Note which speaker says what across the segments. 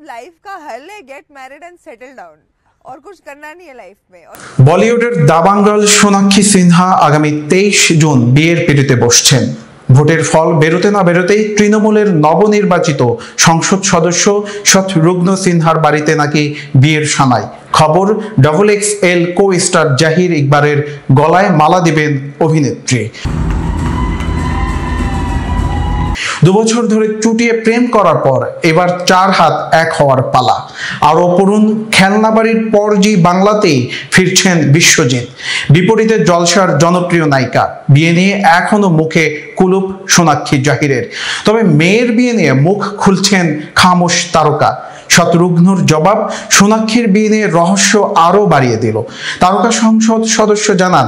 Speaker 1: Life का हल है get married and settle down और कुछ करना नहीं है लाइफ में।
Speaker 2: বলিউডের দাবাঙ্গল সোনাক্ষী সিনহা আগামী 23 জুন বিয়ের পিড়িতে বসছেন। ভোটের ফল বেরোতে না বেরোতেই তৃণমূলের নবনির্বাচিত সংসদ সদস্য শতরুঘ্ন সিনহার বাড়িতে নাকি বিয়ের সানাই। খবর XXL কো স্টার জাহির ইকবারের গলায় মালা দিবেন অভিনেত্রী। 2 বছর ধরে চুটিয়ে প্রেম করার পর এবার 4 হাত এক হওয়ার পালা। আরো পড়ুন, খেলনা বাড়ির পরজি বাংলাতেই ফিরছেন বিশ্বজিৎ। বিপরীতে জলসার জনপ্রিয় নায়িকা। বিয়ে নিয়ে এখনো মুখে কুলুপ সোনাক্ষী জাহিরের। তবে মেয়ের বিয়ে নিয়ে মুখ খুলছেন খামোশ তারকা। শতরুঘ্নর জবাব সোনাক্ষীর বিয়ে নিয়ে রহস্য আরো বাড়িয়ে দিল। তারকা সংসদ সদস্য জানান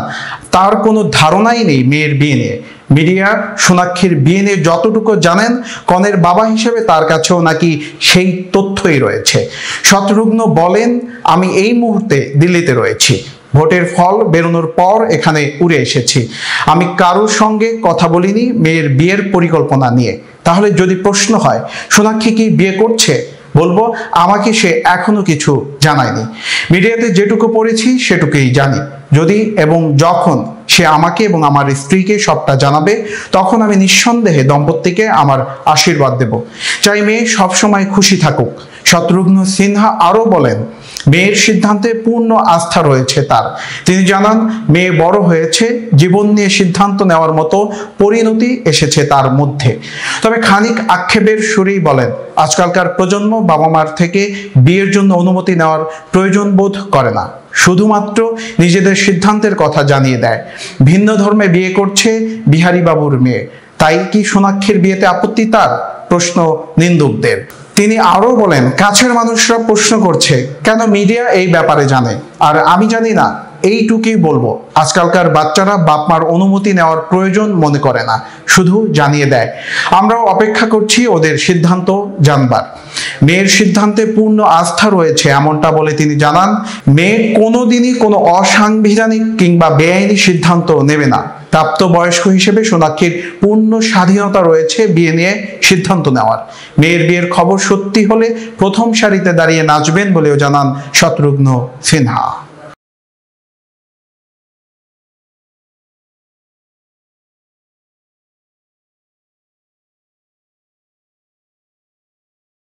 Speaker 2: তার কোনো ধারণাই নেই মেয়ের বিয়ে নিয়ে। মিডিয়া সোনাক্ষীর বিয়ে নিয়ে যতটুকু জানেন কনের বাবা হিসেবে তার কাছেও নাকি সেই তথ্যই রয়েছে। শতরুঘ্ন বলেন, আমি এই মুহূর্তে দিল্লিতে রয়েছি। ভোটের ফল বেরোনোর পর এখানে উড়ে এসেছি। আমি কারোর সঙ্গে কথা বলিনি মেয়ের বিয়ের পরিকল্পনা নিয়ে। তাহলে যদি প্রশ্ন হয় সোনাক্ষী কি বিয়ে করছে, বলবো আমাকে সে এখনো কিছু জানায়নি। মিডিয়াতে যেটুকু পড়েছি সেটুকুই জানি। যদি এবং যখন সে আমাকে এবং আমার স্ত্রীকে সবটা জানাবে তখন আমি নিঃসন্দেহে দম্পতিকে আমার আশীর্বাদ দেব। চাই মেয়ে সবসময় খুশি থাকুক। শতরুঘ্ন সিনহা আরো বলেন, মেয়ের সিদ্ধান্তে পূর্ণ আস্থা রয়েছে তার। তিনি জানান মেয়ে বড় হয়েছে, জীবন নিয়ে সিদ্ধান্ত নেওয়ার মতো পরিণতি এসেছে তার মধ্যে। তবে খানিক আক্ষেপের সুরেই বলেন, আজকালকার প্রজন্ম বাবা মার থেকে বিয়ের জন্য অনুমতি নেওয়ার প্রয়োজন বোধ করে না, শুধুমাত্র নিজেদের সিদ্ধান্তের কথা জানিয়ে দেয়। ভিন্ন ধর্মে বিয়ে করছে বিহারী বাবুর মেয়ে, তাই কি সোনাক্ষীর বিয়েতে আপত্তি তার? প্রশ্ন নিন্দুকদের। তিনি আরো বলেন, কাছের মানুষরা প্রশ্ন করছে কেন মিডিয়া এই ব্যাপারে জানে, আর আমি জানি না। এইটুকুই বলবো, আজকালকার বাচ্চারা বাপ মার অনুমতি নেওয়ার প্রয়োজন মনে করে না, শুধু জানিয়ে দেয়। আমরাও অপেক্ষা করছি ওদের সিদ্ধান্ত জানবার। মেয়ের সিদ্ধান্তে পূর্ণ আস্থা রয়েছে এমনটা বলে তিনি জানান, মেয়ে কোনোদিনই কোনো অসাংবিধানিক কিংবা বেআইনি সিদ্ধান্ত নেবে না। প্রাপ্তবয়স্ক হিসেবে সোনাক্ষীর পূর্ণ স্বাধীনতা রয়েছে বিয়ে নিয়ে সিদ্ধান্ত নেওয়ার। মেয়ের বিয়ের খবর সত্যি হলে প্রথম সারিতে দাঁড়িয়ে নাচবেন বলেও জানান শতরুঘ্ন সিনহা।